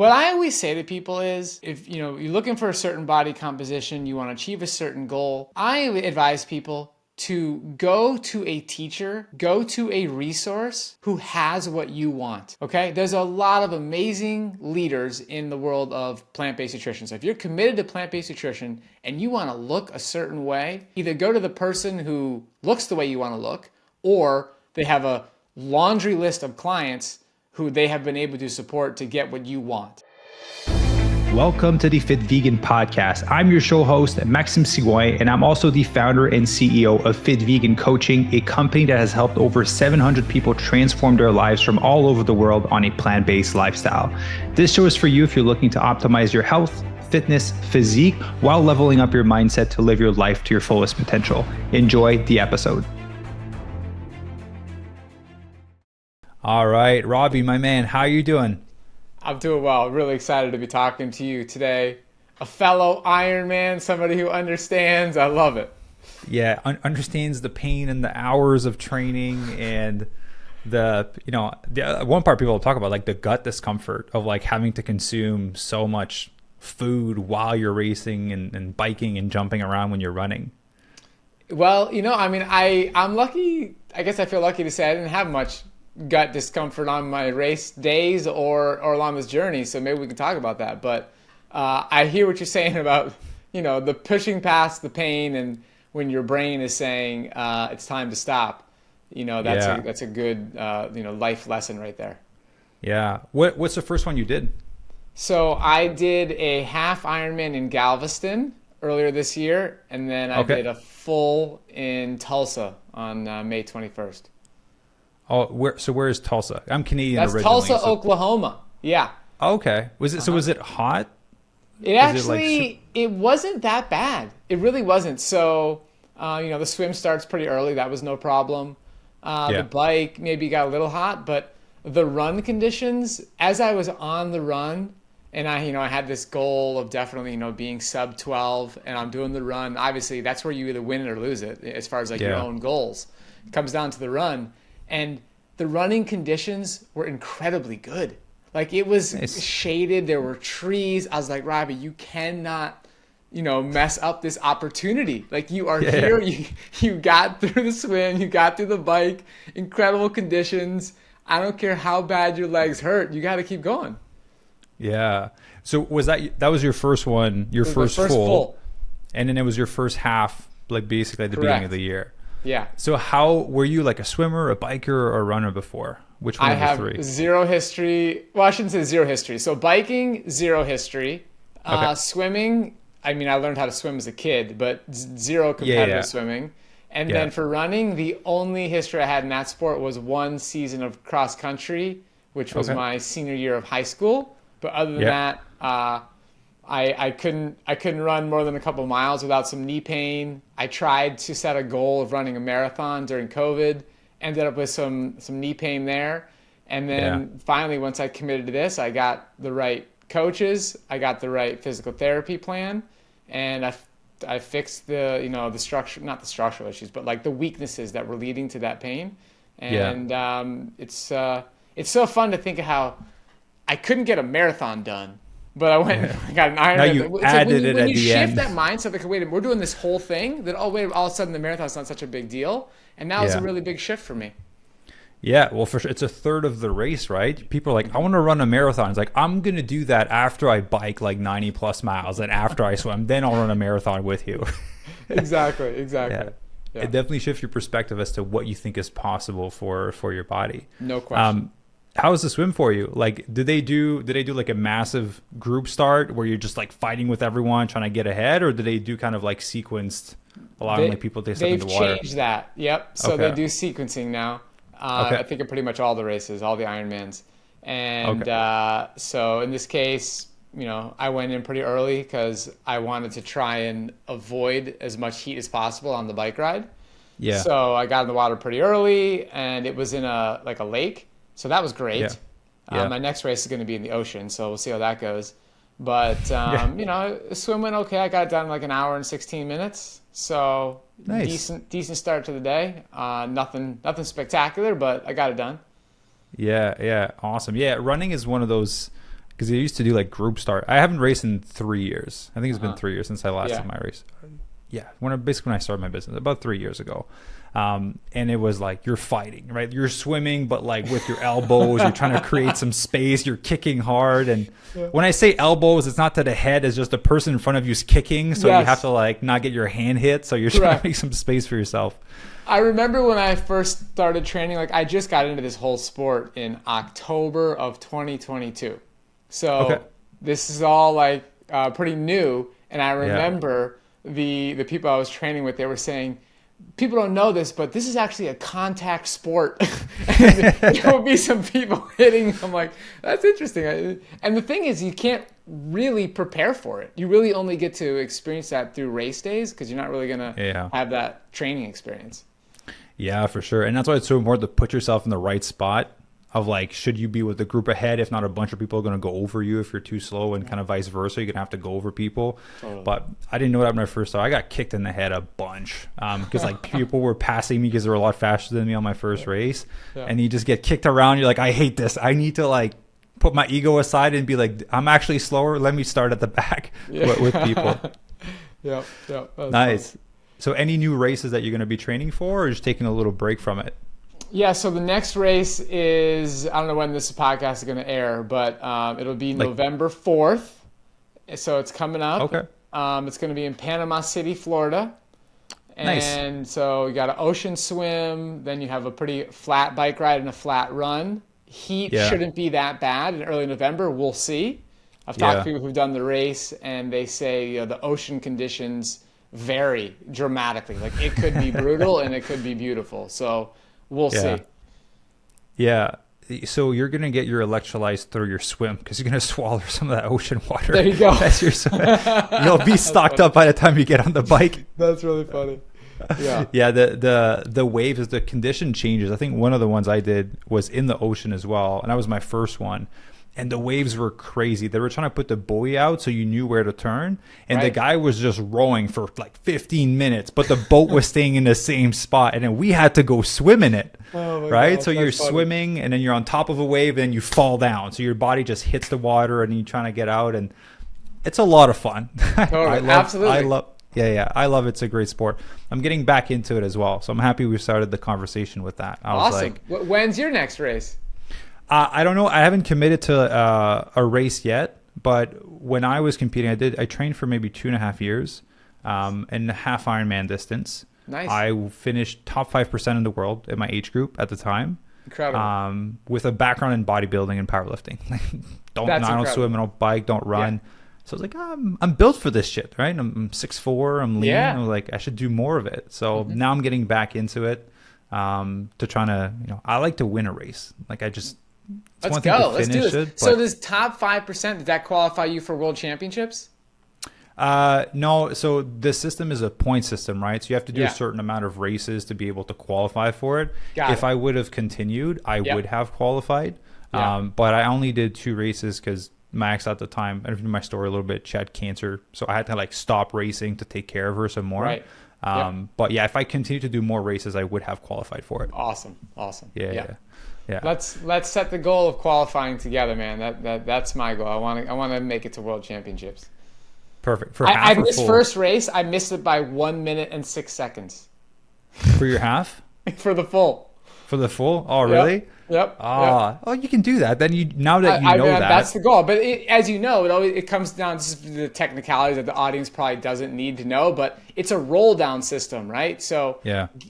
what I always say to people is, if you're looking for a certain body composition, you want to achieve a certain goal, I advise people to go to a teacher, go to a resource who has what you want, okay? There's a lot of amazing leaders in the world of plant-based nutrition. So if you're committed to plant-based nutrition and you want to look a certain way, either go to the person who looks the way you want to look, or they have a laundry list of clients who they have been able to support to get what you want. Welcome to the Fit Vegan Podcast. I'm your show host, Maxime, and I'm also the founder and CEO of Fit Vegan Coaching, a company that has helped over 700 people transform their lives from all over the world on a plant-based lifestyle. This show is for you if you're looking to optimize your health, fitness, physique, while leveling up your mindset to live your life to your fullest potential. Enjoy the episode. All right, Robby, my man, how are you doing? I'm doing well. Really excited to be talking to you today. A fellow Ironman, somebody who understands. I love it. Yeah, understands the pain and the hours of training and the one part people talk about, like the gut discomfort of like having to consume so much food while you're racing and biking and jumping around when you're running. Well, I'm lucky. I guess I feel lucky to say I didn't have much gut discomfort on my race days or along this journey, so maybe we can talk about that. But I hear what you're saying about the pushing past the pain, and when your brain is saying it's time to stop, that's a good life lesson right there. Yeah. What's the first one you did? So I did a half Ironman in Galveston earlier this year, and then I did a full in Tulsa on May 21st. Oh, where is Tulsa? I'm Canadian That's originally. Tulsa, Oklahoma. Yeah. Okay. Was it hot? It actually, it wasn't that bad. It really wasn't. So, the swim starts pretty early. That was no problem. The bike maybe got a little hot, but the run conditions, as I was on the run, and I had this goal of definitely, being sub 12, and I'm doing the run. Obviously, that's where you either win it or lose it as far as your own goals. It comes down to the run. And the running conditions were incredibly good. Like, it was shaded. There were trees. I was like, Robby, you cannot, mess up this opportunity. Like, you are here. You got through the swim. You got through the bike. Incredible conditions. I don't care how bad your legs hurt. You got to keep going. Yeah. So that was your first one, your first full. And then it was your first half, like basically at the beginning of the year. Yeah. So how were you, like a swimmer, a biker, or a runner before? Which one of the three? I have zero history. Well, I shouldn't say zero history. So biking, zero history. Swimming, I learned how to swim as a kid, but zero competitive swimming. And then for running, the only history I had in that sport was one season of cross country, which was my senior year of high school. But other than that, I couldn't run more than a couple miles without some knee pain. I tried to set a goal of running a marathon during COVID, ended up with some knee pain there. And then finally, once I committed to this, I got the right coaches, I got the right physical therapy plan, and I fixed the structure, not the structural issues, but like the weaknesses that were leading to that pain. And it's so fun to think of how I couldn't get a marathon done, but I went and got an Ironman. Now you added it at the end. When you shift that mindset, like, wait, we're doing this whole thing, then all of a sudden the marathon's not such a big deal. And that was a really big shift for me. Yeah, well, for sure. It's a third of the race, right? People are like, I want to run a marathon. It's like, I'm going to do that after I bike like 90 plus miles and after I swim, then I'll run a marathon with you. Exactly. Yeah. It definitely shifts your perspective as to what you think is possible for your body. No question. How was the swim for you? Like, did they do like a massive group start where you're just like fighting with everyone trying to get ahead, or did they do kind of like sequenced, allowing like people to step into the water? They've changed that. Yep. So they do sequencing now. I think in pretty much all the races, all the Ironmans. And so in this case, I went in pretty early because I wanted to try and avoid as much heat as possible on the bike ride. Yeah. So I got in the water pretty early, and it was in a lake. So that was great. My next race is going to be in the ocean, so we'll see how that goes. But, swim went okay. I got it done in like an hour and 16 minutes. So nice. Decent start to the day. Nothing spectacular, but I got it done. Yeah. Awesome. Yeah. Running is one of those because I used to do like group start. I haven't raced in 3 years. I think it's been 3 years since I last did my race. Yeah, when I started my business about 3 years ago. And it was like you're fighting, right? You're swimming, but like with your elbows, you're trying to create some space. You're kicking hard, and when I say elbows, it's not to the head. It's just the person in front of you is kicking, so you have to like not get your hand hit. So you're trying to make some space for yourself. I remember when I first started training, like I just got into this whole sport in October of 2022. So this is all like pretty new, and I remember the people I was training with, they were saying, people don't know this, but this is actually a contact sport. And there will be some people hitting. I'm like, that's interesting. And the thing is, you can't really prepare for it. You really only get to experience that through race days because you're not really going to have that training experience. Yeah, for sure. And that's why it's so important to put yourself in the right spot of like, should you be with the group ahead? If not, a bunch of people are going to go over you if you're too slow, and kind of vice versa. You're going to have to go over people. But I didn't know that when I first started. I got kicked in the head a bunch because like people were passing me because they were a lot faster than me on my first race. And you just get kicked around. You're like, I hate this. I need to like put my ego aside and be like, I'm actually slower. Let me start at the back with people. Nice. Fun. So any new races that you're going to be training for, or just taking a little break from it? Yeah, so the next race is, I don't know when this podcast is going to air, but it'll be November 4th. So it's coming up. Okay. It's going to be in Panama City, Florida. And so you got an ocean swim, then you have a pretty flat bike ride and a flat run. Heat shouldn't be that bad in early November. We'll see. I've talked to people who've done the race, and they say the ocean conditions vary dramatically. Like it could be brutal and it could be beautiful. So we'll see. Yeah. So you're going to get your electrolytes through your swim because you're going to swallow some of that ocean water. There you go. That's your swim. You'll be stocked up by the time you get on the bike. That's really funny. Yeah. Yeah. The waves, as the condition changes. I think one of the ones I did was in the ocean as well. And that was my first one. And the waves were crazy. They were trying to put the buoy out so you knew where to turn. And the guy was just rowing for like 15 minutes, but the boat was staying in the same spot. And then we had to go swim in it. Oh right? God, so you're swimming, and then you're on top of a wave, and you fall down. So your body just hits the water, and you're trying to get out. And it's a lot of fun. Totally. Absolutely. I love it. It's a great sport. I'm getting back into it as well. So I'm happy we started the conversation with that. Awesome. When's your next race? I don't know. I haven't committed to a race yet, but when I was competing, I trained for maybe 2.5 years in the half Ironman distance. Nice. I finished top 5% in the world in my age group at the time. Incredible. With a background in bodybuilding and powerlifting. I don't swim, I don't bike, don't run. Yeah. So I was like, I'm built for this shit, right? I'm 6'4", I'm lean. Yeah. I was like, I should do more of it. So now I'm getting back into it to trying to, I like to win a race. Like Let's go. Let's do this. So does top 5%, does that qualify you for world championships? No. So the system is a point system, right? So you have to do a certain amount of races to be able to qualify for it. If I would have continued, I would have qualified. But I only did 2 races because Max at the time, I don't know my story a little bit, she had cancer. So I had to stop racing to take care of her some more. Right. But yeah, if I continue to do more races, I would have qualified for it. Awesome. Yeah. Let's set the goal of qualifying together, man. That's my goal. I want to make it to world championships. Perfect. I missed first race. I missed it by 1 minute and 6 seconds. For your half? For the full. For the full? Oh, really? Yep. Oh, you can do that. Then now that you know that. That's the goal. But as you know, it comes down to the technicalities that the audience probably doesn't need to know. But it's a roll down system, right? So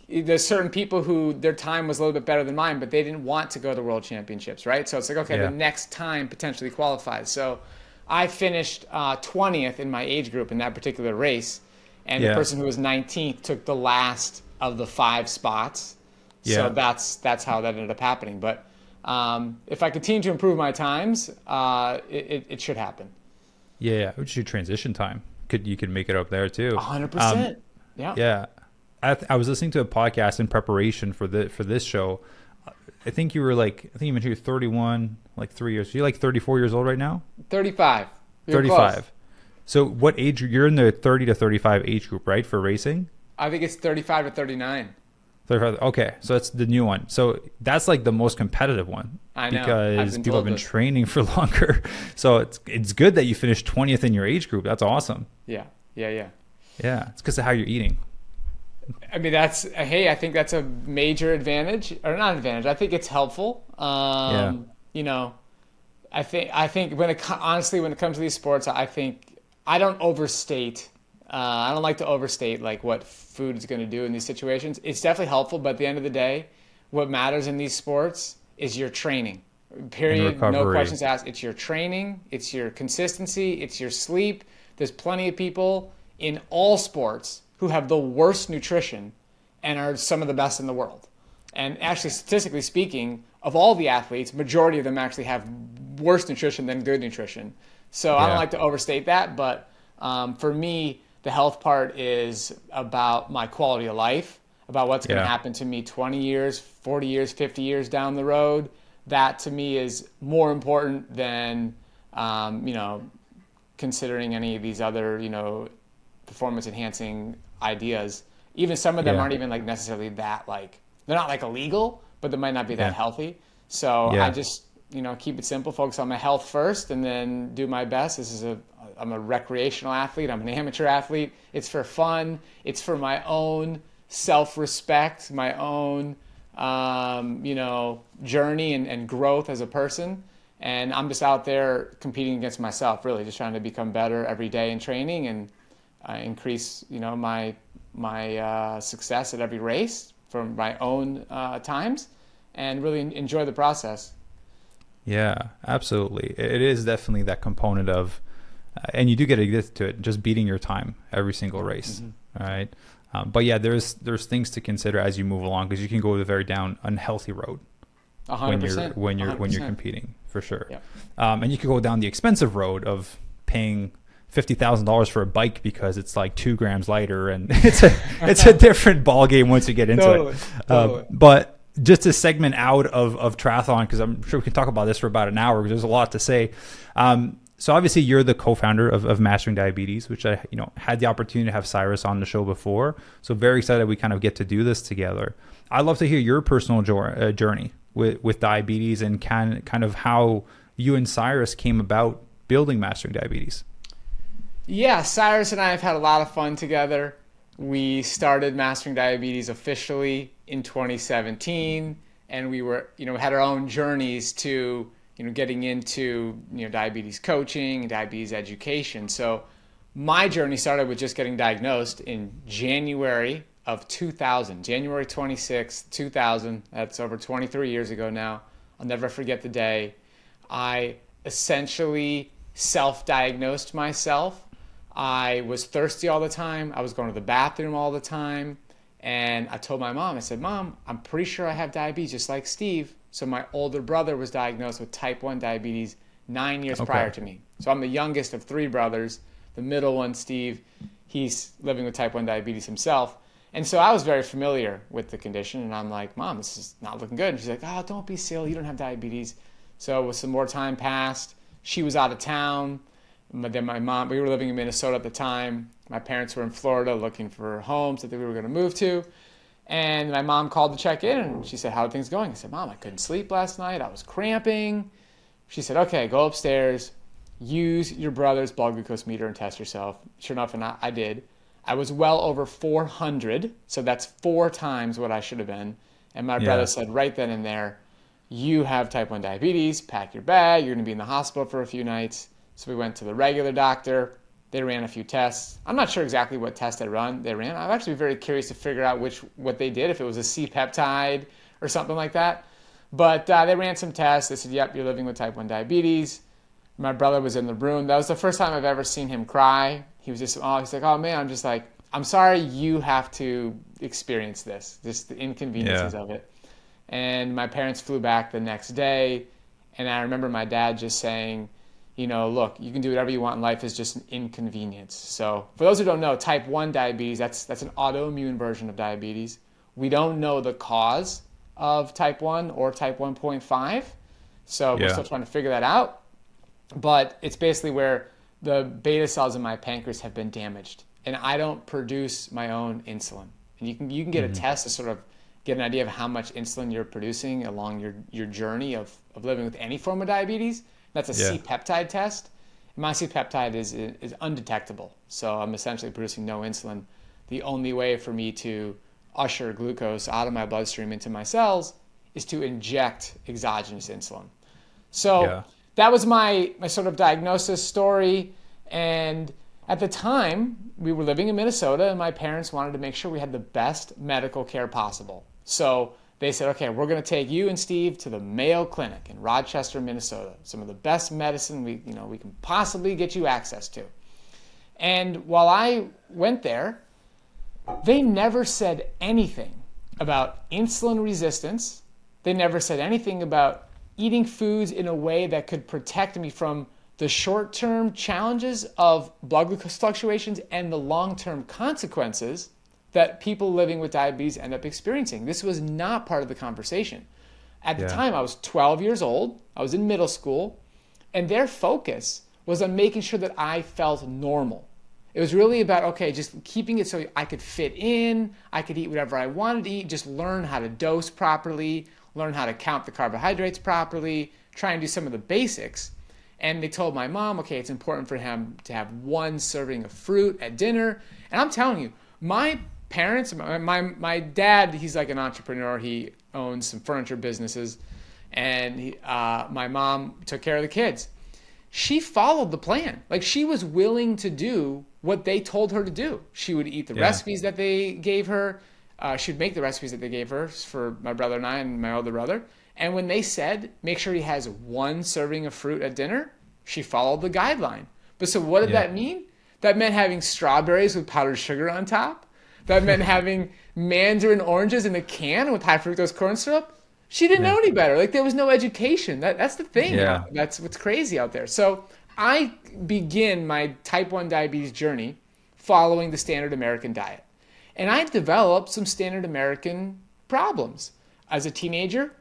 there's certain people who their time was a little bit better than mine, but they didn't want to go to world championships, right? So it's like, okay, the next time potentially qualifies. So I finished 20th in my age group in that particular race. And the person who was 19th took the last of the 5 spots. So that's how that ended up happening. But if I continue to improve my times, it should happen. Yeah. What's your transition time? You could make it up there too. 100%. Yeah. I was listening to a podcast in preparation for this show. I think you mentioned you're 31, like 3 years. You're like 34 years old right now? 35. You're 35. close. So what age? You're in the 30 to 35 age group, right, for racing? I think it's 35 to 39. 35. Okay, so it's the new one. So that's like the most competitive one. I know. Because people have been training for longer. So it's good that you finished 20th in your age group. That's awesome. Yeah. Yeah, it's because of how you're eating. I mean, I think that's a major advantage, or not advantage. I think it's helpful. You know, I think honestly, when it comes to these sports, I think I don't overstate. I don't like to overstate like what food is going to do in these situations. It's definitely helpful, but at the end of the day, what matters in these sports is your training. Period. No questions asked. It's your training. It's your consistency. It's your sleep. There's plenty of people in all sports who have the worst nutrition and are some of the best in the world. And actually, statistically speaking, of all the athletes, majority of them actually have worse nutrition than good nutrition. So I don't like to overstate that, but for me, the health part is about my quality of life, about what's going to happen to me 20 years, 40 years, 50 years down the road. That to me is more important than, considering any of these other, performance enhancing ideas. Even some of them aren't even like necessarily that they're not like illegal, but they might not be that healthy. So I just, keep it simple, focus on my health first, and then do my best. I'm a recreational athlete. I'm an amateur athlete. It's for fun. It's for my own self-respect, my own, journey and growth as a person. And I'm just out there competing against myself, really, just trying to become better every day in training and increase, my success at every race from my own times, and really enjoy the process. Yeah, absolutely. It is definitely that component of, and you do get addicted to it, just beating your time every single race. Mm-hmm. All right. But yeah, there's things to consider as you move along, because you can go the very down unhealthy road 100%, when you're competing, for sure. Yeah. And you could go down the expensive road of paying $50,000 for a bike because it's like 2 grams lighter, and it's a different ball game once you get into it. Totally. But just to segment out of triathlon, because I'm sure we can talk about this for about an hour, because there's a lot to say. So obviously you're the co-founder of Mastering Diabetes, which I had the opportunity to have Cyrus on the show before. So very excited we kind of get to do this together. I'd love to hear your personal journey with diabetes, and kind of how you and Cyrus came about building Mastering Diabetes. Yeah, Cyrus and I have had a lot of fun together. We started Mastering Diabetes officially in 2017, and we were, had our own journeys to getting into diabetes coaching and diabetes education. So my journey started with just getting diagnosed in January of 2000, January 26th, 2000. That's over 23 years ago now. I'll never forget the day. I essentially self-diagnosed myself. I was thirsty all the time. I was going to the bathroom all the time. And I told my mom, I said, "Mom, I'm pretty sure I have diabetes just like Steve." So my older brother was diagnosed with type 1 diabetes 9 years prior to me. So I'm the youngest of 3 brothers. The middle one, Steve, he's living with type 1 diabetes himself. And so I was very familiar with the condition. And I'm like, "Mom, this is not looking good." And she's like, "Oh, don't be silly. You don't have diabetes." So with some more time passed, she was out of town. But then my mom, we were living in Minnesota at the time. My parents were in Florida looking for homes that we were going to move to. And my mom called to check in, and she said, "How are things going?" I said, "Mom, I couldn't sleep last night. I was cramping." She said, "Okay, go upstairs, use your brother's blood glucose meter and test yourself." Sure enough, and I did. I was well over 400, so that's 4 times what I should have been. And my brother said right then and there, "You have type 1 diabetes, pack your bag, you're going to be in the hospital for a few nights." So we went to the regular doctor. They ran a few tests. I'm not sure exactly what test they ran. I'm actually very curious to figure out what they did, if it was a C-peptide or something like that. But they ran some tests. They said, "Yep, you're living with type 1 diabetes." My brother was in the room. That was the first time I've ever seen him cry. He was just, he's like, "Oh man," I'm just like, "I'm sorry you have to experience this, just the inconveniences of it." And my parents flew back the next day. And I remember my dad just saying, "Look, you can do whatever you want in life, is just an inconvenience." So for those who don't know, type 1 diabetes, that's an autoimmune version of diabetes. We don't know the cause of type 1 or type 1.5. So we're still trying to figure that out. But it's basically where the beta cells in my pancreas have been damaged, and I don't produce my own insulin. And you can get a test to sort of get an idea of how much insulin you're producing along your journey of living with any form of diabetes. That's a C-peptide test. And my C-peptide is undetectable. So I'm essentially producing no insulin. The only way for me to usher glucose out of my bloodstream into my cells is to inject exogenous insulin. So that was my sort of diagnosis story. And at the time, we were living in Minnesota, and my parents wanted to make sure we had the best medical care possible. So they said, okay, we're going to take you and Steve to the Mayo Clinic in Rochester, Minnesota. Some of the best medicine we can possibly get you access to. And while I went there, they never said anything about insulin resistance. They never said anything about eating foods in a way that could protect me from the short-term challenges of blood glucose fluctuations and the long-term consequences that people living with diabetes end up experiencing. This was not part of the conversation. At the time, I was 12 years old. I was in middle school. And their focus was on making sure that I felt normal. It was really about, okay, just keeping it so I could fit in, I could eat whatever I wanted to eat, just learn how to dose properly, learn how to count the carbohydrates properly, try and do some of the basics. And they told my mom, okay, it's important for him to have one serving of fruit at dinner. And I'm telling you, my parents, my dad, he's like an entrepreneur. He owns some furniture businesses. And my mom took care of the kids. She followed the plan. Like, she was willing to do what they told her to do. She would eat the recipes that they gave her. She would make the recipes that they gave her for my brother and I and my older brother. And when they said, make sure he has one serving of fruit at dinner, she followed the guideline. But so what did that mean? That meant having strawberries with powdered sugar on top. That meant having mandarin oranges in a can with high fructose corn syrup. She didn't know any better. Like, there was no education. That's the thing. Yeah. That's what's crazy out there. So I begin my type 1 diabetes journey following the standard American diet. And I developed some standard American problems. As a teenager,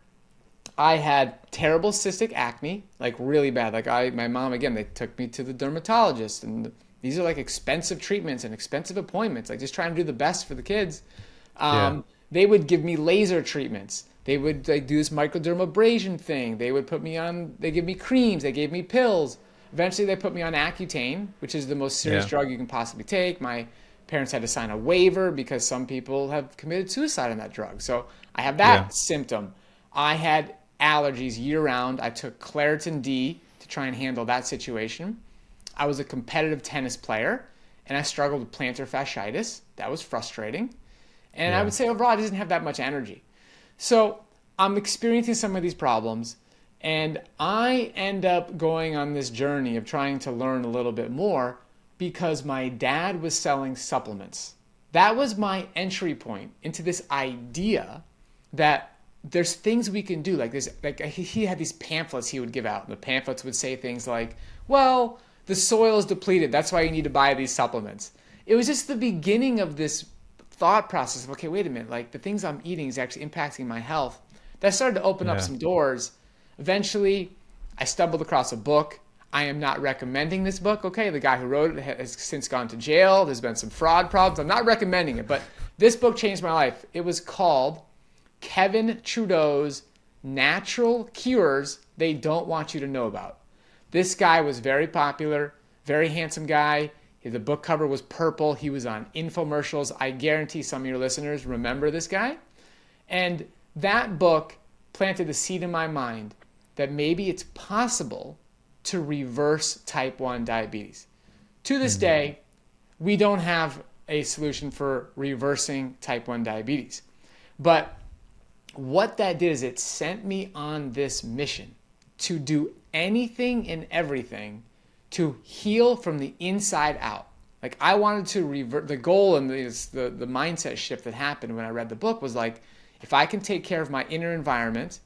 I had terrible cystic acne, like really bad. Like my mom, again, they took me to the dermatologist, and these are like expensive treatments and expensive appointments, like just trying to do the best for the kids. They would give me laser treatments. They would like do this microdermabrasion thing. They would put me on, they give me creams, they gave me pills. Eventually they put me on Accutane, which is the most serious drug you can possibly take. My parents had to sign a waiver because some people have committed suicide on that drug. So I have that symptom. I had allergies year round. I took Claritin D to try and handle that situation. I was a competitive tennis player, and I struggled with plantar fasciitis. That was frustrating. And I would say overall, I didn't have that much energy. So I'm experiencing some of these problems, and I end up going on this journey of trying to learn a little bit more because my dad was selling supplements. That was my entry point into this idea that there's things we can do. Like he had these pamphlets he would give out. And the pamphlets would say things like, well, the soil is depleted. That's why you need to buy these supplements. It was just the beginning of this thought process of, okay, wait a minute, like the things I'm eating is actually impacting my health. That started to open up some doors. Eventually, I stumbled across a book. I am not recommending this book, okay? The guy who wrote it has since gone to jail. There's been some fraud problems. I'm not recommending it, but this book changed my life. It was called Kevin Trudeau's Natural Cures They Don't Want You to Know About. This guy was very popular, very handsome guy. The book cover was purple. He was on infomercials. I guarantee some of your listeners remember this guy. And that book planted the seed in my mind that maybe it's possible to reverse type 1 diabetes. To this day, we don't have a solution for reversing type 1 diabetes. But what that did is it sent me on this mission to do anything and everything to heal from the inside out. Like, I wanted to revert the goal, and the mindset shift that happened when I read the book was like, if I can take care of my inner environment,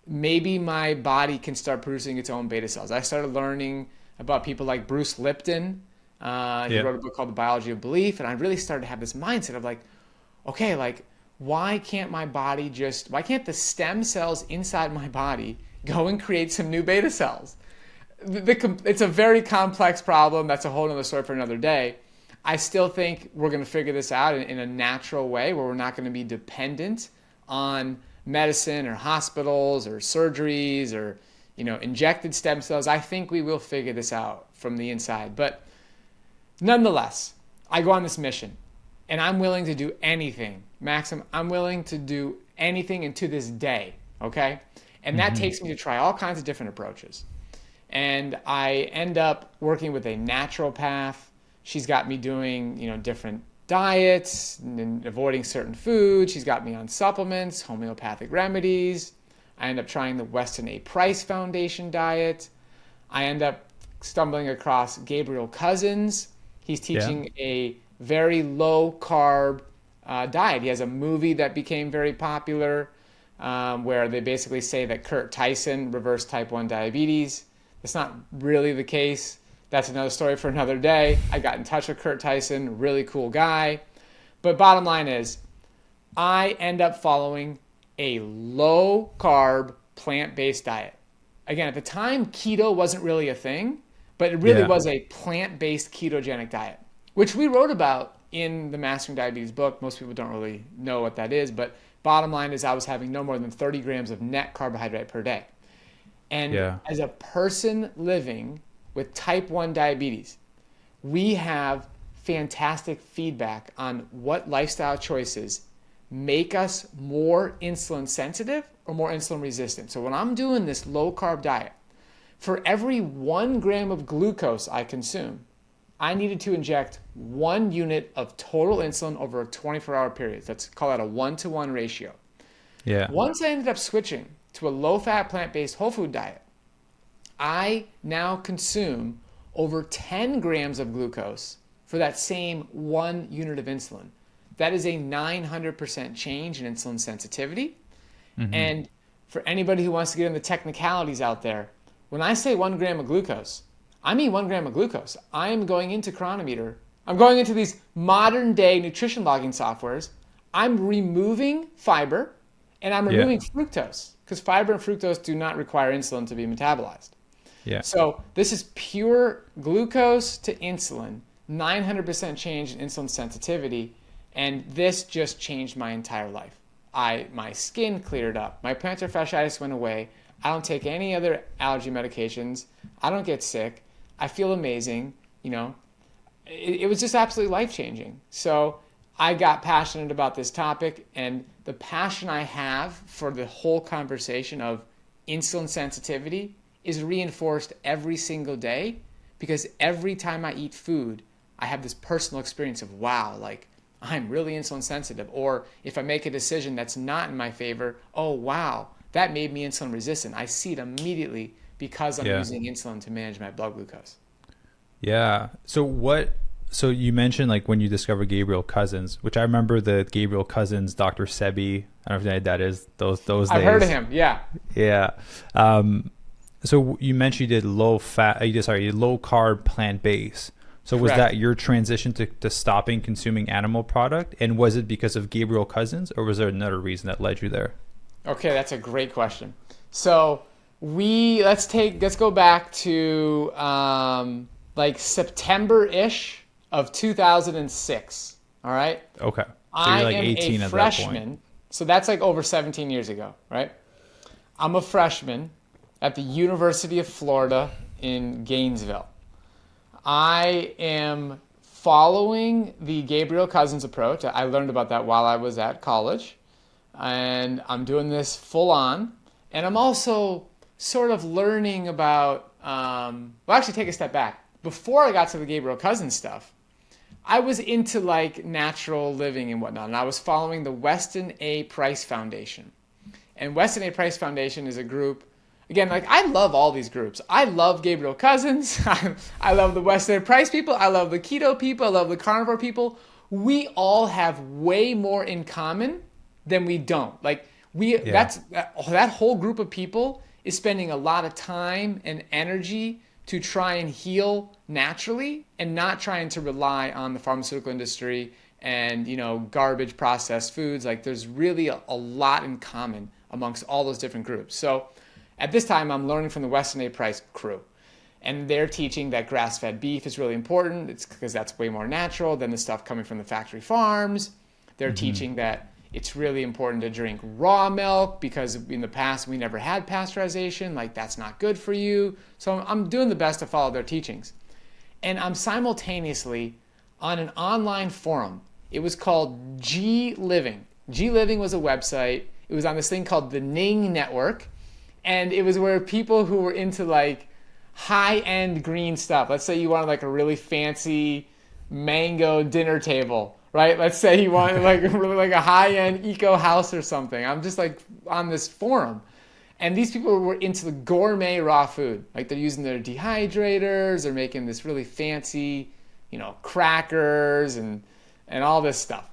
maybe my body can start producing its own beta cells. I started learning about people like Bruce Lipton. He wrote a book called The Biology of Belief, and I really started to have this mindset of like, okay, like, why can't the stem cells inside my body go and create some new beta cells? It's a very complex problem. That's a whole other story for another day. I still think we're going to figure this out in a natural way where we're not going to be dependent on medicine or hospitals or surgeries or, injected stem cells. I think we will figure this out from the inside. But nonetheless, I go on this mission and I'm willing to do anything. Maxim, I'm willing to do anything, and to this day, okay? And that takes me to try all kinds of different approaches. And I end up working with a naturopath. She's got me doing, different diets and avoiding certain foods. She's got me on supplements, homeopathic remedies. I end up trying the Weston A. Price Foundation diet. I end up stumbling across Gabriel Cousens. He's teaching a very low carb diet. He has a movie that became very popular where they basically say that Kurt Tyson reversed type 1 diabetes. That's not really the case. That's another story for another day. I got in touch with Kurt Tyson, really cool guy. But bottom line is, I end up following a low carb, plant-based diet. Again, at the time, keto wasn't really a thing, but it really was a plant-based ketogenic diet, which we wrote about in the Mastering Diabetes book. Most people don't really know what that is, but bottom line is I was having no more than 30 grams of net carbohydrate per day. And as a person living with type 1 diabetes, we have fantastic feedback on what lifestyle choices make us more insulin sensitive or more insulin resistant. So when I'm doing this low carb diet, for every 1 gram of glucose I consume, I needed to inject 1 unit of total insulin over a 24-hour period. Let's call that a 1-to-1 ratio. Once I ended up switching to a low-fat, plant-based whole food diet, I now consume over 10 grams of glucose for that same 1 unit of insulin. That is a 900% change in insulin sensitivity. And for anybody who wants to get in the technicalities out there, when I say 1 gram of glucose, I mean 1 gram of glucose. I am going into Chronometer. I'm going into these modern day nutrition logging softwares. I'm removing fiber and I'm removing fructose, because fiber and fructose do not require insulin to be metabolized. So this is pure glucose to insulin, 900% change in insulin sensitivity. And this just changed my entire life. My skin cleared up. My plantar fasciitis went away. I don't take any other allergy medications. I don't get sick. I feel amazing. It was just absolutely life-changing. So I got passionate about this topic, and the passion I have for the whole conversation of insulin sensitivity is reinforced every single day, because every time I eat food, I have this personal experience of, wow, like I'm really insulin sensitive. Or if I make a decision that's not in my favor, oh, wow, that made me insulin resistant. I see it immediately because I'm using insulin to manage my blood glucose. So you mentioned like when you discovered Gabriel Cousens, which I remember the Gabriel Cousens, Dr. Sebi. I don't know if that is those days. I've heard of him. So you mentioned you did low carb, plant based. So was that your transition to stopping consuming animal product? And was it because of Gabriel Cousens, or was there another reason that led you there? Okay, that's a great question. So let's go back to like September-ish of 2006. All right. Okay. So I you're like am 18 a at freshman. that point. So that's like over 17 years ago, right? I'm a freshman at the University of Florida in Gainesville. I am following the Gabriel Cousens approach. I learned about that while I was at college, and I'm doing this full on. And I'm also sort of learning about, actually take a step back. Before I got to the Gabriel Cousens stuff, I was into like natural living and whatnot, and I was following the Weston A. Price Foundation. And Weston A. Price Foundation is a group, again, like I love all these groups. I love Gabriel Cousens. I love the Weston A. Price people. I love the keto people. I love the carnivore people. We all have way more in common than we don't. Like that whole group of people is spending a lot of time and energy to try and heal naturally and not trying to rely on the pharmaceutical industry and, garbage processed foods. Like there's really a lot in common amongst all those different groups. So at this time, I'm learning from the Weston A. Price crew. And they're teaching that grass-fed beef is really important. It's because that's way more natural than the stuff coming from the factory farms. They're teaching that It's really important to drink raw milk because in the past we never had pasteurization. Like, that's not good for you. So I'm doing the best to follow their teachings. And I'm simultaneously on an online forum. It was called G Living. G Living was a website. It was on this thing called the Ning Network. And it was where people who were into like high-end green stuff, let's say you wanted like a really fancy mango dinner table, right? Let's say you wanted like really like a high-end eco house or something. I'm just like on this forum. And these people were into the gourmet raw food. Like, they're using their dehydrators, they're making this really fancy, crackers and all this stuff.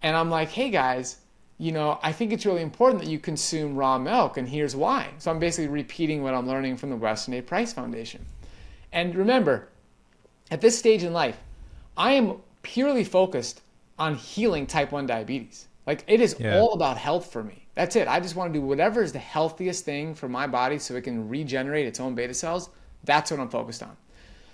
And I'm like, hey guys, I think it's really important that you consume raw milk, and here's why. So I'm basically repeating what I'm learning from the Weston A. Price Foundation. And remember, at this stage in life, I am purely focused on healing type 1 diabetes. Like, it is all about health for me. That's it. I just want to do whatever is the healthiest thing for my body so it can regenerate its own beta cells. That's what I'm focused on.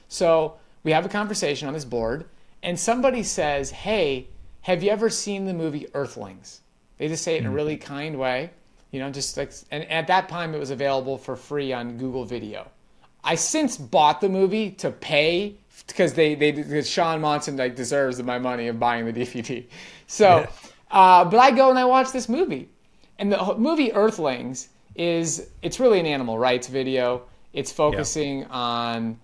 So we have a conversation on this board, and somebody says, hey, have you ever seen the movie Earthlings? They just say it in a really kind way, just like, and at that time it was available for free on Google Video. I since bought the movie to pay because because Sean Monson like deserves my money of buying the DVD. So, but I go and I watch this movie, and the movie Earthlings it's really an animal rights video. It's focusing on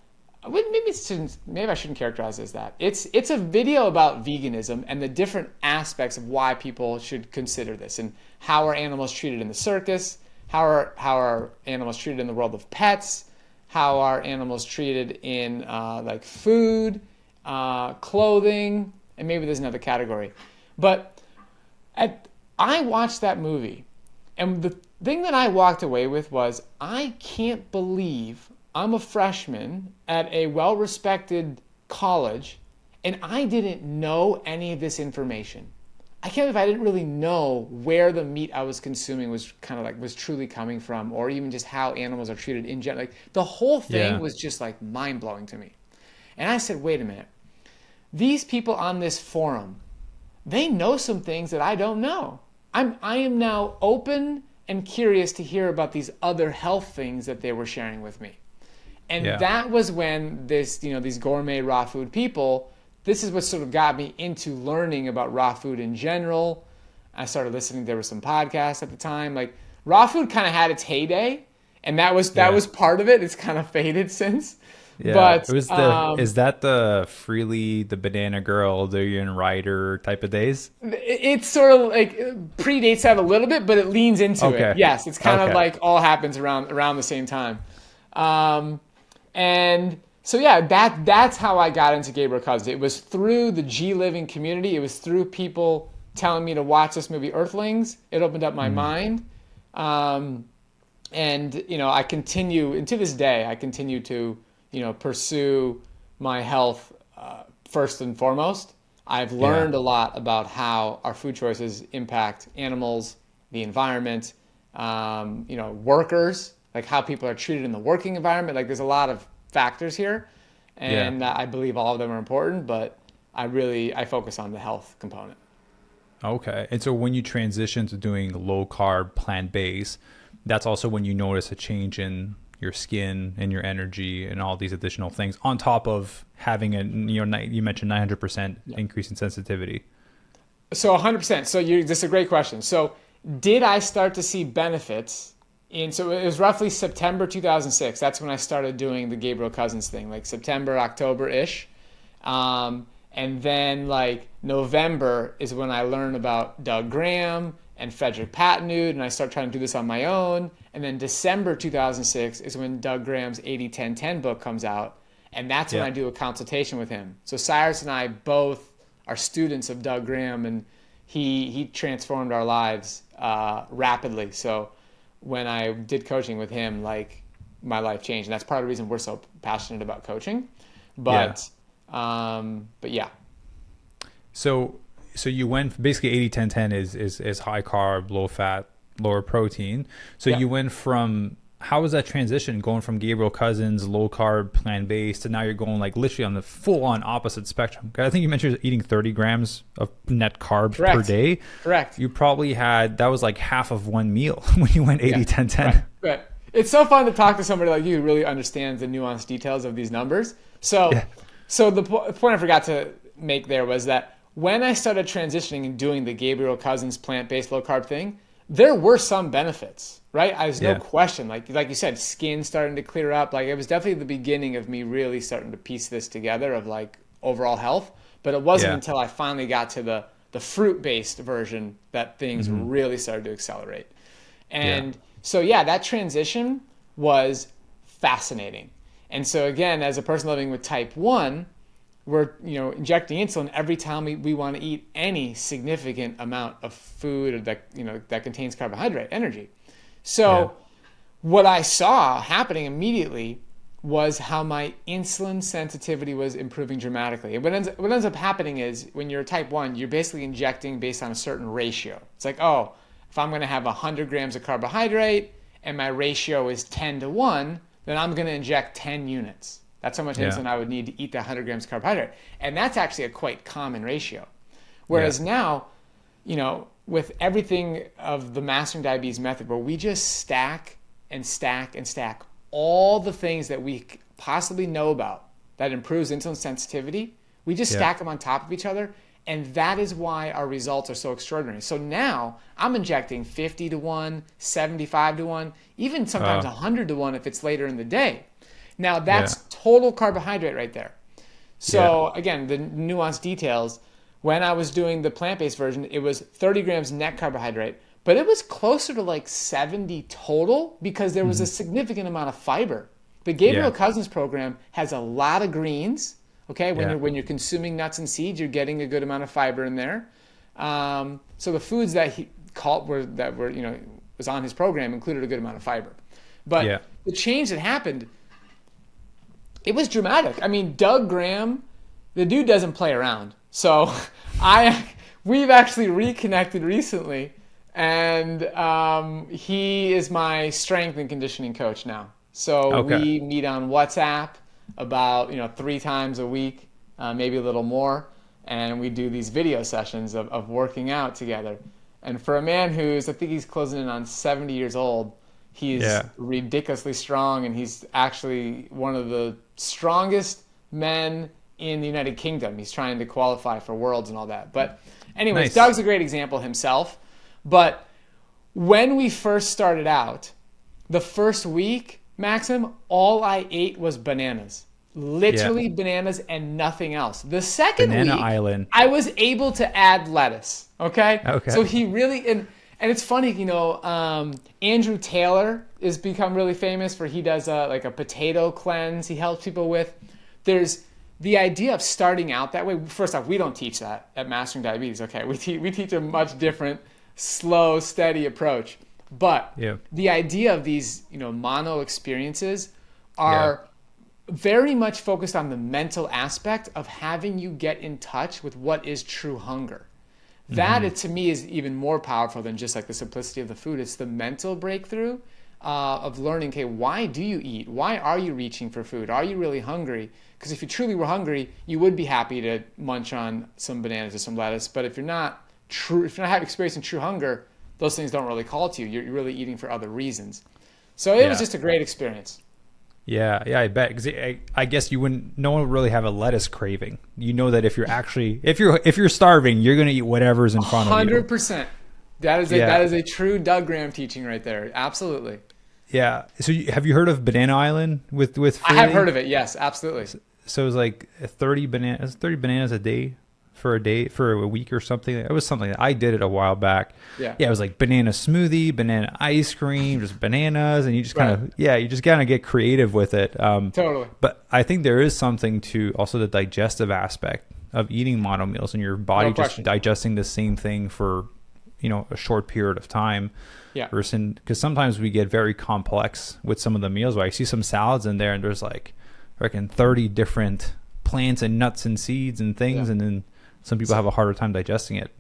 maybe I shouldn't characterize it as that. It's a video about veganism and the different aspects of why people should consider this, and how are animals treated in the circus, how are animals treated in the world of pets, how are animals treated in like food, clothing, and maybe there's another category. But I watched that movie, and the thing that I walked away with was, I can't believe I'm a freshman at a well-respected college, and I didn't know any of this information. I can't believe I didn't really know where the meat I was consuming was truly coming from, or even just how animals are treated in general. Like, the whole thing was just like mind-blowing to me. And I said, wait a minute. These people on this forum, they know some things that I don't know. I am now open and curious to hear about these other health things that they were sharing with me. And that was when these gourmet raw food people, this is what sort of got me into learning about raw food in general. I started listening. There were some podcasts at the time. Like, raw food kind of had its heyday, and that was part of it. It's kind of faded since. Yeah, but it was is that the Freely the Banana Girl, the Ian Ryder type of days? It's sort of like predates that a little bit, but it leans into it. Yes, it's kind of like all happens around the same time. And so that's how I got into Gabriel Cousens. It was through the G Living community. It was through people telling me to watch this movie Earthlings. It opened up my mind. And I continue, and to this day, I continue to pursue my health first and foremost. I've learned a lot about how our food choices impact animals, the environment, workers, like how people are treated in the working environment. Like, there's a lot of factors here, and I believe all of them are important, but I focus on the health component. Okay. And so when you transition to doing low carb, plant-based, that's also when you notice a change in your skin and your energy and all these additional things, on top of having you mentioned 900% increase in sensitivity. So 100%. So this is a great question. So did I start to see benefits? So it was roughly September 2006. That's when I started doing the Gabriel Cousens thing, like September, October-ish. And then like November is when I learned about Doug Graham and Frederick Patenaude, and I started trying to do this on my own. And then December 2006 is when Doug Graham's 80-10-10 book comes out, and that's when I do a consultation with him. So Cyrus and I both are students of Doug Graham, and he transformed our lives rapidly. So when I did coaching with him, like, my life changed, and that's part of the reason we're so passionate about coaching. But yeah. So you went basically 80-10-10 is high carb, low fat, lower protein. So you went from how was that transition going from Gabriel Cousins, low carb, plant based, to now you're going like literally on the full on opposite spectrum? I think you mentioned eating 30 grams of net carbs per day. Correct. You probably that was like half of one meal when you went 80, 10, 10. Right. It's so fun to talk to somebody like you who really understands the nuanced details of these numbers. So the point I forgot to make there was that when I started transitioning and doing the Gabriel Cousins plant-based low carb thing, there were some benefits, right? There's no question. Like you said, skin starting to clear up. Like it was definitely the beginning of me really starting to piece this together of like overall health. But it wasn't until I finally got to the fruit-based version that things really started to accelerate. And so that transition was fascinating. And so again, as a person living with type 1, we're injecting insulin every time we want to eat any significant amount of food that contains carbohydrate energy. So what I saw happening immediately was how my insulin sensitivity was improving dramatically. And what ends up happening is when you're type 1, you're basically injecting based on a certain ratio. It's like, if I'm going to have 100 grams of carbohydrate and my ratio is 10-1, then I'm going to inject 10 units. That's how much insulin I would need to eat that 100 grams of carbohydrate. And that's actually a quite common ratio. Whereas now, with everything of the mastering diabetes method, where we just stack and stack and stack all the things that we possibly know about that improves insulin sensitivity, we just stack them on top of each other. And that is why our results are so extraordinary. So now I'm injecting 50-1, 75-1, even sometimes 100-1 if it's later in the day. Now that's total carbohydrate right there. So again, the nuanced details, when I was doing the plant-based version, it was 30 grams net carbohydrate, but it was closer to like 70 total because there was a significant amount of fiber. The Gabriel Cousins program has a lot of greens. Okay, when you're consuming nuts and seeds, you're getting a good amount of fiber in there. So the foods that he was on his program included a good amount of fiber. But the change that happened, it was dramatic. I mean, Doug Graham, the dude doesn't play around. So we've actually reconnected recently, and he is my strength and conditioning coach now. So we meet on WhatsApp about 3 times a week, maybe a little more, and we do these video sessions of working out together. And for a man I think he's closing in on 70 years old, he's ridiculously strong, and he's actually one of the strongest men in the United Kingdom. He's trying to qualify for Worlds and all that. But anyways, Doug's a great example himself. But when we first started out, the first week, Maxime, all I ate was bananas. Literally bananas and nothing else. The second week, Island. I was able to add lettuce. Okay. So he really, and it's funny, Andrew Taylor has become really famous for, he does like a potato cleanse he helps people with. There's the idea of starting out that way. First off, we don't teach that at Mastering Diabetes. Okay. We teach a much different, slow, steady approach. But the idea of these, mono experiences are very much focused on the mental aspect of having you get in touch with what is true hunger. That, to me, is even more powerful than just like the simplicity of the food. It's the mental breakthrough of learning, okay, why do you eat? Why are you reaching for food? Are you really hungry? Because if you truly were hungry, you would be happy to munch on some bananas or some lettuce. But if you're not experiencing true hunger, those things don't really call to you. You're really eating for other reasons. So it was just a great experience. Yeah, I bet. Because I guess no one would really have a lettuce craving. You know that if you're starving, you're going to eat whatever's in front of you. 100%. That is a true Doug Graham teaching right there. Absolutely. Yeah. So have you heard of Banana Island with Freely? I have heard of it. Yes, absolutely. So it was like 30 bananas a day for a week or something. It was something that I did it a while back. Yeah, it was like banana smoothie, banana ice cream, just bananas, and you just kind of get creative with it. Totally. But I think there is something to also the digestive aspect of eating mono meals and your body just digesting the same thing for a short period of time. Yeah. Versus, because sometimes we get very complex with some of the meals. Where I see some salads in there and there's like, I reckon 30 different plants and nuts and seeds and things, and then some people have a harder time digesting it.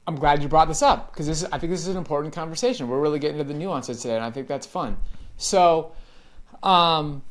I'm glad you brought this up because I think this is an important conversation. We're really getting into the nuances today, and I think that's fun. So Doug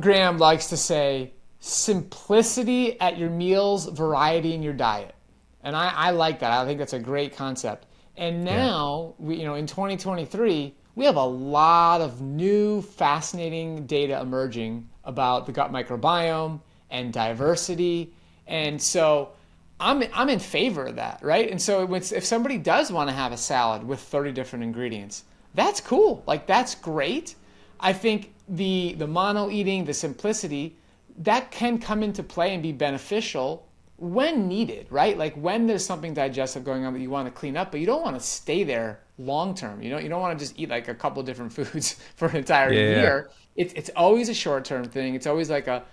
Graham likes to say, simplicity at your meals, variety in your diet. And I like that. I think that's a great concept. And now, in 2023, we have a lot of new, fascinating data emerging about the gut microbiome and diversity. And so I'm in favor of that, right? And so if somebody does want to have a salad with 30 different ingredients, that's cool. Like, that's great. I think the mono eating, the simplicity, that can come into play and be beneficial when needed, right? Like when there's something digestive going on that you want to clean up, but you don't want to stay there long term. You don't want to just eat like a couple of different foods for an entire year. It's always a short term thing. It's always like a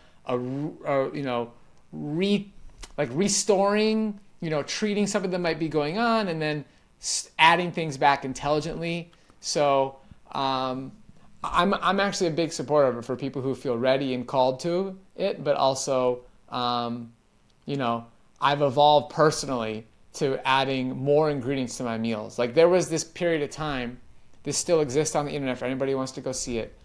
restoring, treating something that might be going on and then adding things back intelligently. So I'm actually a big supporter of it for people who feel ready and called to it, but also I've evolved personally to adding more ingredients to my meals. Like there was this period of time, this still exists on the internet for anybody who wants to go see it.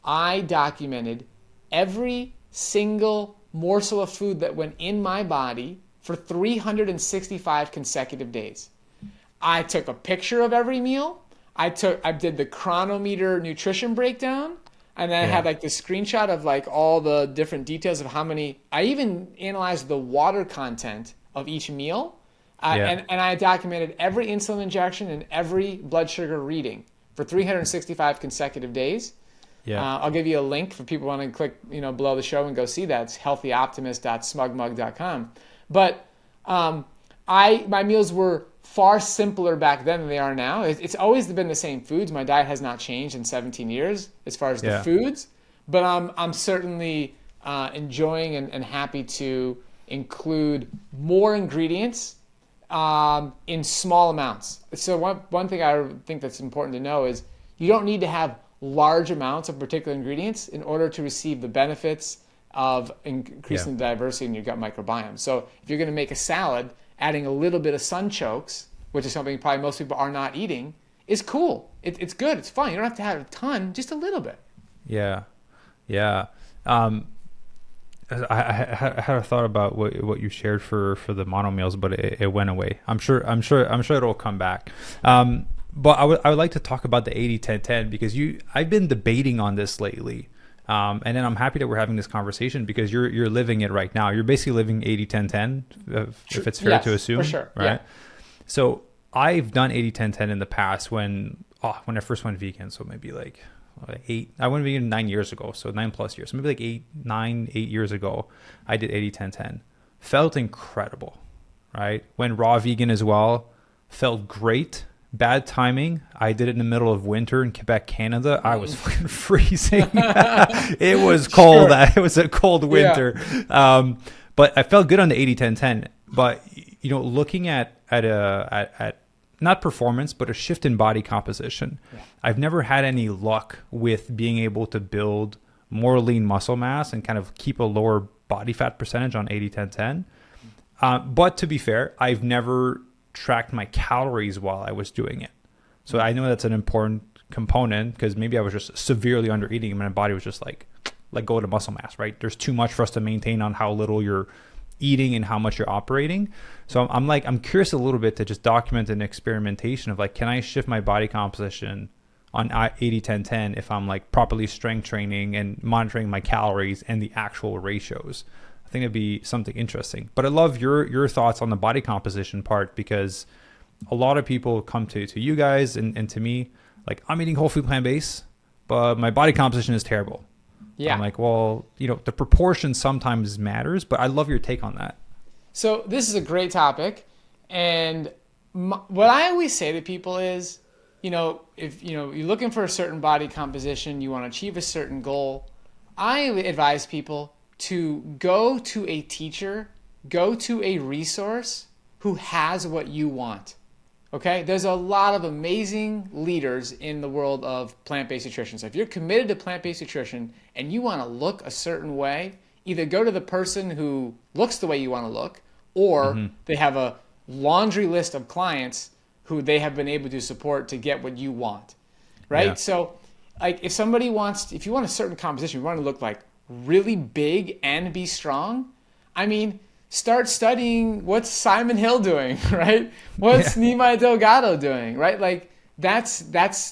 I documented every single morsel of food that went in my body for 365 consecutive days. I took a picture of every meal. I did the chronometer nutrition breakdown. And then I had like this screenshot of like all the different details of how many. I even analyzed the water content of each meal, and I documented every insulin injection and every blood sugar reading for 365 consecutive days. I'll give you a link for people who want to click below the show and go see that. It's healthyoptimist.smugmug.com. But my meals were far simpler back then than they are now. It's always been the same foods. My diet has not changed in 17 years as far as the foods, but I'm certainly enjoying and happy to include more ingredients in small amounts. So one thing I think that's important to know is you don't need to have large amounts of particular ingredients in order to receive the benefits of increasing the diversity in your gut microbiome. So if you're going to make a salad, adding a little bit of sunchokes, which is something probably most people are not eating, is cool. It's good. It's fun. You don't have to have a ton, just a little bit. Yeah. I had a thought about what you shared for the mono meals, but it went away. I'm sure it'll come back. But I would like to talk about the 80-10-10 because I've been debating on this lately. And then I'm happy that we're having this conversation because you're living it right now. You're basically living 80-10-10, if it's fair to assume, for sure. Right? Yeah. So I've done 80-10-10 in the past when I first went vegan. So maybe like 8. I went vegan 9 years ago, so 9+ years. So maybe like 8 years ago, I did 80-10-10. Felt incredible, right? Went raw vegan as well. Felt great. Bad timing. I did it in the middle of winter in Quebec, Canada. I was fucking freezing. It was cold. Sure. It was a cold winter. Yeah. But I felt good on the 80-10-10. But looking at not performance, but a shift in body composition. Yeah. I've never had any luck with being able to build more lean muscle mass and kind of keep a lower body fat percentage on 80-10-10. But to be fair, I've never tracked my calories while I was doing it. So I know that's an important component because maybe I was just severely under eating and my body was just like, let go of the muscle mass, right? There's too much for us to maintain on how little you're eating and how much you're operating. So I'm curious a little bit to just document an experimentation of like, can I shift my body composition on 80-10-10 if I'm like properly strength training and monitoring my calories and the actual ratios? I think it'd be something interesting. But I love your thoughts on the body composition part because a lot of people come to you guys and to me, like I'm eating whole food plant-based, but my body composition is terrible. Yeah. I'm like, well, the proportion sometimes matters, but I love your take on that. So this is a great topic. And what I always say to people is, if you're looking for a certain body composition, you want to achieve a certain goal, I advise people to go to a teacher, go to a resource who has what you want. Okay? There's a lot of amazing leaders in the world of plant-based nutrition. So if you're committed to plant-based nutrition and you want to look a certain way, either go to the person who looks the way you want to look, or they have a laundry list of clients who they have been able to support to get what you want. Right? Yeah. So like if somebody wants, if you want a certain composition, you want to look like really big and be strong. I mean, start studying what's Simon Hill doing, right? What's Nimai Delgado doing, right? Like that's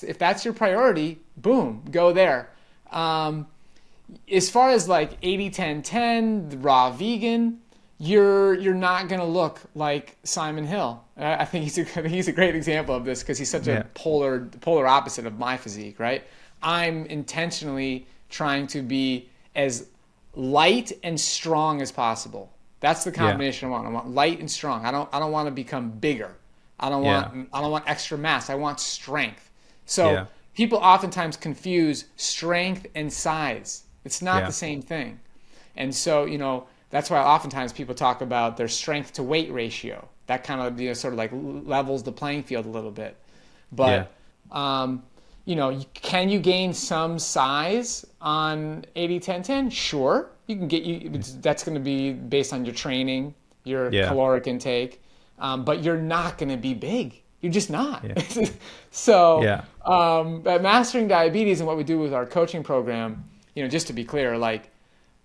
if that's your priority, boom, go there. As far as like 80-10-10, the raw vegan, you're not gonna look like Simon Hill. I think he's a great example of this because he's such a polar opposite of my physique, right? I'm intentionally trying to be as light and strong as possible. That's the combination I want. I want light and strong. I don't want to become bigger. I don't want extra mass. I want strength. So people oftentimes confuse strength and size. It's not the same thing. And so, that's why oftentimes people talk about their strength to weight ratio. That kind of sort of like levels the playing field a little bit. But can you gain some size on 80-10-10? Sure. You can that's going to be based on your training, your caloric intake, but you're not going to be big. You're just not. So at Mastering Diabetes and what we do with our coaching program, just to be clear, like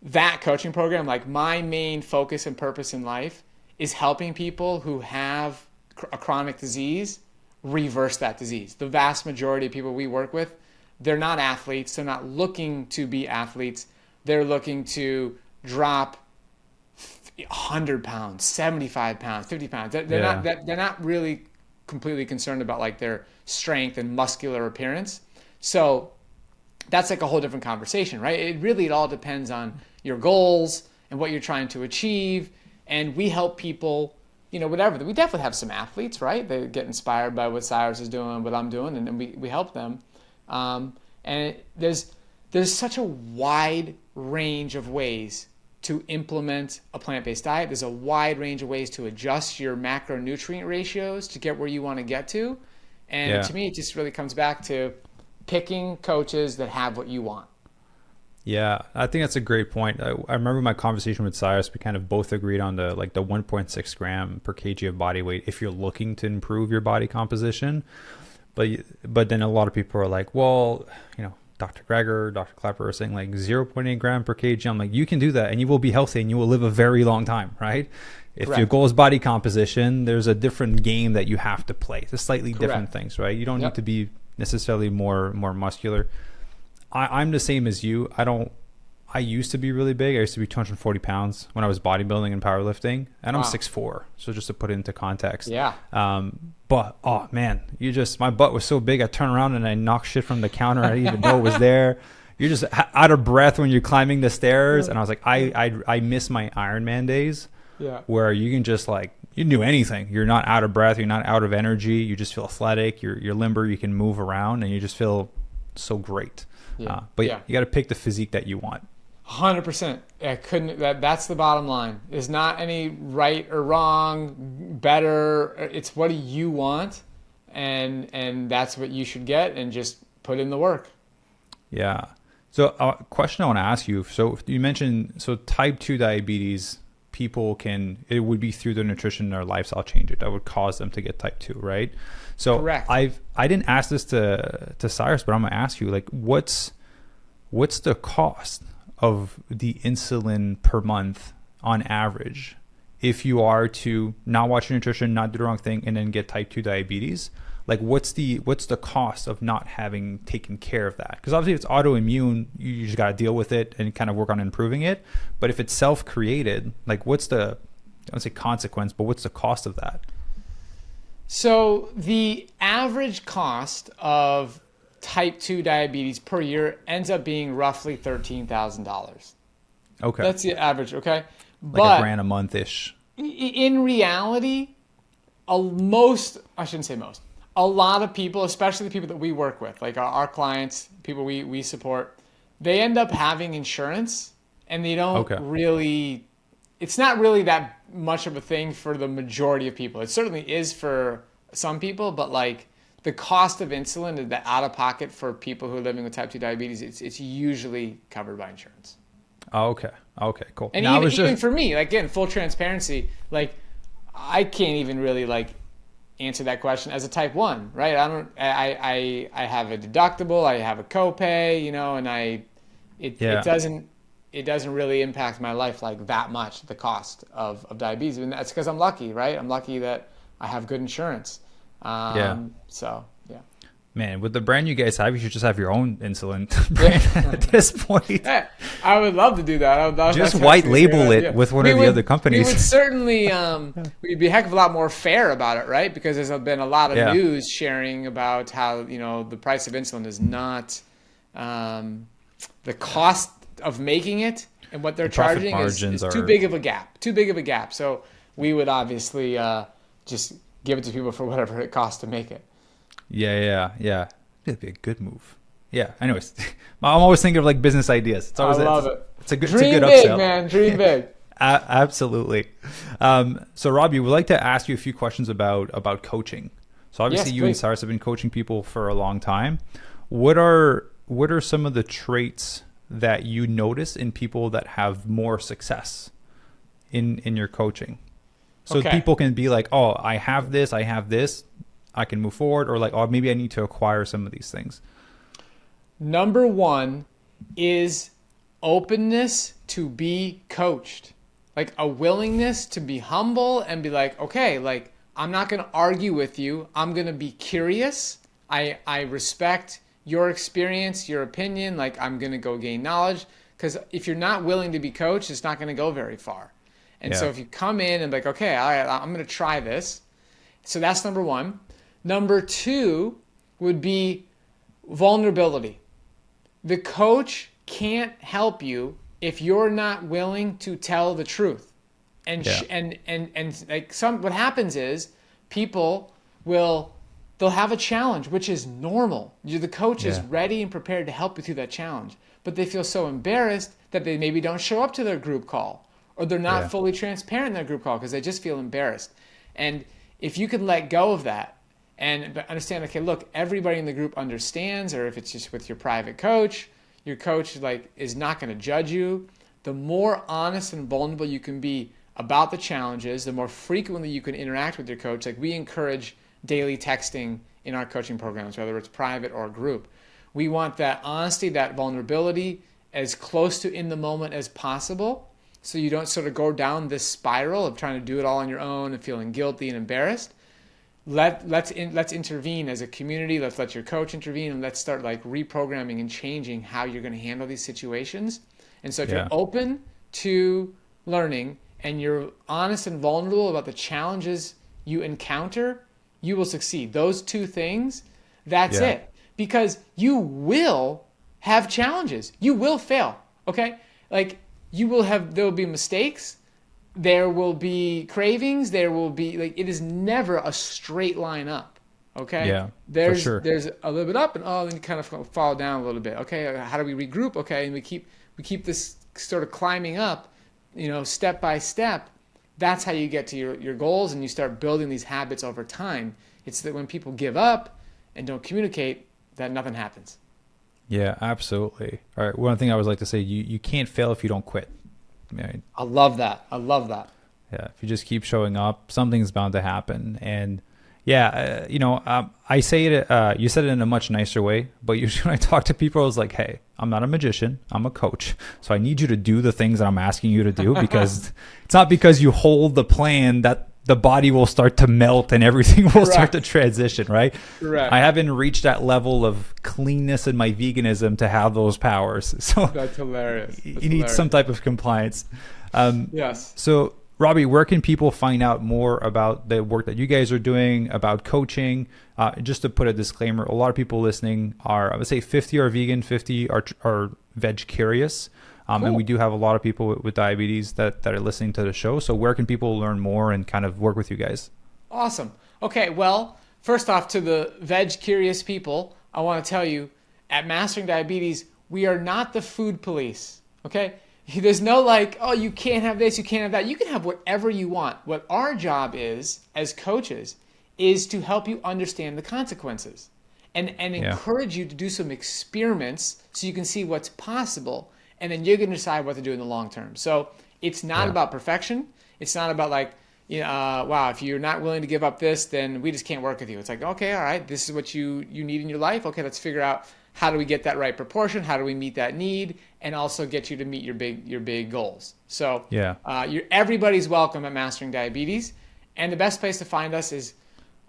that coaching program, like my main focus and purpose in life is helping people who have a chronic disease reverse that disease. The vast majority of people we work with, they're not athletes. They're not looking to be athletes. They're looking to drop 100 pounds, 75 pounds, 50 pounds. They're not really completely concerned about like their strength and muscular appearance. So that's like a whole different conversation, right? It all depends on your goals and what you're trying to achieve. And we help people, whatever. We definitely have some athletes, right? They get inspired by what Cyrus is doing, what I'm doing, and we help them. And there's such a wide range of ways to implement a plant-based diet. There's a wide range of ways to adjust your macronutrient ratios to get where you want to get to. And to me, it just really comes back to picking coaches that have what you want. Yeah, I think that's a great point. I remember my conversation with Cyrus, we kind of both agreed on the 1.6 gram per kg of body weight if you're looking to improve your body composition. But then a lot of people are like, well, Dr. Greger, Dr. Klepper are saying like 0.8 gram per kg. I'm like, you can do that and you will be healthy and you will live a very long time, right? If your goal is body composition, there's a different game that you have to play. It's slightly different things, right? You don't need to be necessarily more muscular. I'm the same as you. I used to be really big. I used to be 240 pounds when I was bodybuilding and powerlifting, and I'm 6'4". So just to put it into context. Yeah. But oh man, my butt was so big. I turned around and I knocked shit from the counter. I didn't even know it was there. You're just out of breath when you're climbing the stairs. And I was like, I miss my Ironman days. Yeah. Where you can just you can do anything. You're not out of breath. You're not out of energy. You just feel athletic. You're limber. You can move around, and you just feel so great. Yeah. But you got to pick the physique that you want. 100%. That's the bottom line. There's not any right or wrong, better. It's what do you want, and that's what you should get, and just put in the work. Yeah. So a question I want to ask you. So you mentioned type 2 diabetes. People it would be through their nutrition or lifestyle change that would cause them to get type 2, right? So correct. I didn't ask this to Cyrus, but I'm gonna ask you, what's the cost of the insulin per month on average if you are to not watch your nutrition, not do the wrong thing, and then get type 2 diabetes? What's the cost of not having taken care of that? Because obviously if it's autoimmune, you just got to deal with it and kind of work on improving it. But if it's self-created, what's the, I don't say consequence, but what's the cost of that? So the average cost of type 2 diabetes per year ends up being roughly $13,000. Okay. That's the average, okay? But $1,000 a month-ish. In reality, I shouldn't say most, a lot of people, especially the people that we work with, like our clients, people we support, they end up having insurance, and they don't really, it's not really that much of a thing for the majority of people. It certainly is for some people, but the cost of insulin, the out-of-pocket for people who are living with type 2 diabetes, it's usually covered by insurance. Oh, okay, cool. And even for me, again, full transparency, I can't even really answer that question as a type 1, right? I have a deductible, I have a copay, and it doesn't really impact my life like that much, the cost of diabetes. And that's because I'm lucky, right? I'm lucky that I have good insurance. So, yeah. Man, with the brand you guys have, you should just have your own insulin brand at this point. Yeah, I would love to do that. Just white label it with one of the other companies. We would certainly, we'd be a heck of a lot more fair about it, right? Because there's been a lot of news sharing about how, the price of insulin is not, the cost of making it and what they're charging is too big of a gap. So we would obviously just give it to people for whatever it costs to make it. Yeah. It'd be a good move. Yeah. Anyways, I'm always thinking of like business ideas. I love it. It's a good Dream upsell. Big, man. Dream big. Absolutely. So Robby, we'd like to ask you a few questions about coaching. So obviously you and Cyrus have been coaching people for a long time. What are some of the traits that you notice in people that have more success in your coaching? So people can be like, oh, I have this, I can move forward, or like, oh, maybe I need to acquire some of these things. Number 1 is openness to be coached. Like a willingness to be humble and be like, okay, like I'm not going to argue with you. I'm going to be curious. I respect your experience, your opinion. Like I'm going to go gain knowledge, because if you're not willing to be coached, it's not going to go very far. And so if you come in and like, okay, I'm going to try this. So that's number 1. Number 2 would be vulnerability. The coach can't help you if you're not willing to tell the truth. And like what happens is people they'll have a challenge, which is normal. The coach is ready and prepared to help you through that challenge, but they feel so embarrassed that they maybe don't show up to their group call, or they're not fully transparent in their group call because they just feel embarrassed. And if you can let go of that and understand, okay, look, everybody in the group understands, or if it's just with your private coach, your coach is not going to judge you. The more honest and vulnerable you can be about the challenges, the more frequently you can interact with your coach. Like we encourage daily texting in our coaching programs, whether it's private or group. We want that honesty, that vulnerability as close to in the moment as possible, so you don't sort of go down this spiral of trying to do it all on your own and feeling guilty and embarrassed. Let's intervene as a community. Let's let your coach intervene, and let's start like reprogramming and changing how you're going to handle these situations. And so if you're open to learning and you're honest and vulnerable about the challenges you encounter, you will succeed. Those 2 things, that's it. Because you will have challenges. You will fail, okay? Like there will be mistakes. There will be cravings. There will be it is never a straight line up. Okay. Yeah. There's a little bit up and then you kind of fall down a little bit. Okay. How do we regroup? Okay. And we keep this sort of climbing up, step by step. That's how you get to your goals, and you start building these habits over time. It's that when people give up and don't communicate, that nothing happens. Yeah, absolutely. All right. One thing I always like to say, you can't fail if you don't quit. I love that. Yeah, if you just keep showing up, something's bound to happen. And I say it, you said it in a much nicer way, but usually when I talk to people, I was like, hey, I'm not a magician, I'm a coach. So I need you to do the things that I'm asking you to do, because it's not because you hold the plan that the body will start to melt and everything will start to transition, right? Correct. I haven't reached that level of cleanness in my veganism to have those powers. So that's hilarious. You need some type of compliance. Yes. So Robby, where can people find out more about the work that you guys are doing, about coaching? Just to put a disclaimer, a lot of people listening are, I would say 50 are vegan, 50 are veg curious. Cool. And we do have a lot of people with diabetes that are listening to the show. So where can people learn more and kind of work with you guys? Awesome. Okay, well, first off, to the veg curious people, I want to tell you, at Mastering Diabetes, we are not the food police, okay? There's no you can't have this, you can't have that. You can have whatever you want. What our job is, as coaches, is to help you understand the consequences and encourage you to do some experiments so you can see what's possible. And then you're going to decide what to do in the long term. So it's not about perfection. It's not about wow, if you're not willing to give up this, then we just can't work with you. It's like, okay, all right, this is what you need in your life. Okay, let's figure out how do we get that right proportion? How do we meet that need, and also get you to meet your big goals? So everybody's welcome at Mastering Diabetes, and the best place to find us is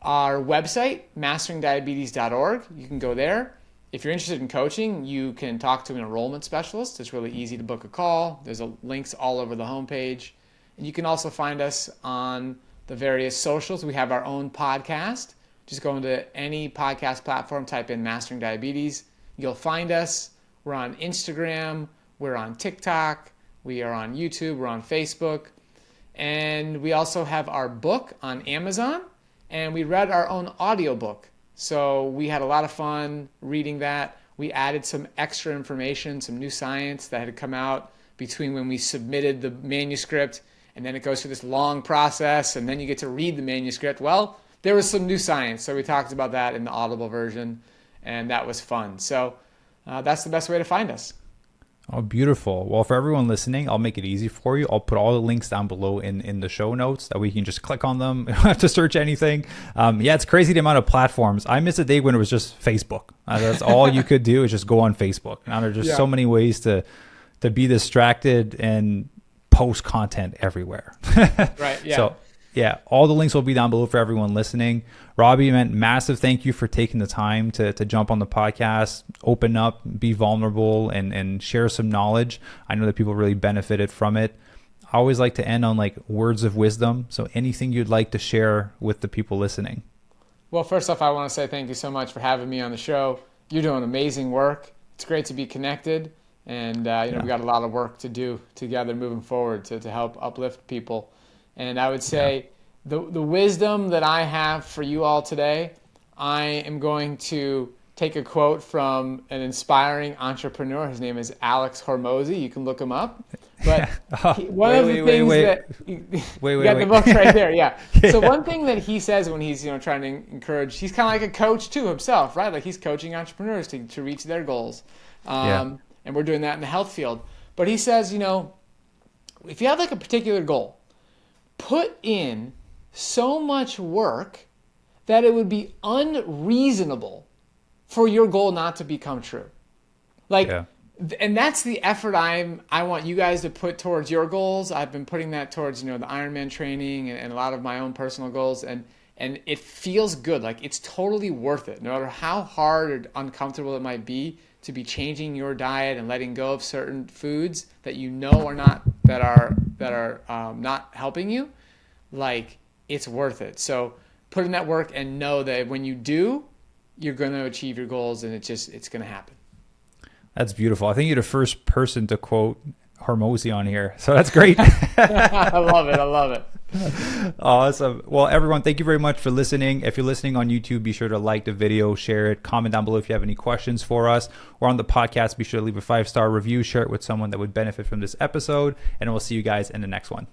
our website, masteringdiabetes.org. You can go there. If you're interested in coaching, you can talk to an enrollment specialist. It's really easy to book a call. There's links all over the homepage. And you can also find us on the various socials. We have our own podcast. Just go into any podcast platform, type in Mastering Diabetes. You'll find us. We're on Instagram. We're on TikTok. We are on YouTube. We're on Facebook. And we also have our book on Amazon. And we read our own audiobook. So we had a lot of fun reading that. We added some extra information, some new science that had come out between when we submitted the manuscript, and then it goes through this long process, and then you get to read the manuscript. Well, there was some new science, so we talked about that in the Audible version, and that was fun. So that's the best way to find us. Oh, beautiful. Well, for everyone listening, I'll make it easy for you. I'll put all the links down below in the show notes that we can just click on them. You don't have to search anything. It's crazy the amount of platforms. I miss a day when it was just Facebook. That's all you could do is just go on Facebook. Now there's just so many ways to be distracted and post content everywhere. Right. Yeah. So all the links will be down below for everyone listening. Robby, man, massive thank you for taking the time to jump on the podcast, open up, be vulnerable, and share some knowledge. I know that people really benefited from it. I always like to end on like words of wisdom. So anything you'd like to share with the people listening? Well, first off, I want to say thank you so much for having me on the show. You're doing amazing work. It's great to be connected. And we got a lot of work to do together moving forward to help uplift people. And I would say the wisdom that I have for you all today, I am going to take a quote from an inspiring entrepreneur. His name is Alex Hormozy. You can look him up. But one of the things that you got the book right there. Yeah. So one thing that he says when he's trying to encourage, he's kind of like a coach too himself, right? Like he's coaching entrepreneurs to reach their goals. And we're doing that in the health field. But he says, if you have like a particular goal, put in so much work that it would be unreasonable for your goal not to become true. And that's the effort I want you guys to put towards your goals. I've been putting that towards, the Ironman training and a lot of my own personal goals. And it feels good. Like it's totally worth it. No matter how hard or uncomfortable it might be to be changing your diet and letting go of certain foods that are not helping you, like it's worth it. So put in that work and know that when you do, you're going to achieve your goals, and it's going to happen. That's beautiful. I think you're the first person to quote Hormozy on here, so that's great. I love it. Awesome. Well, everyone, thank you very much for listening. If you're listening on YouTube, be sure to like the video, share it, comment down below if you have any questions for us. Or on the podcast, be sure to leave a 5-star review, share it with someone that would benefit from this episode, and we'll see you guys in the next one.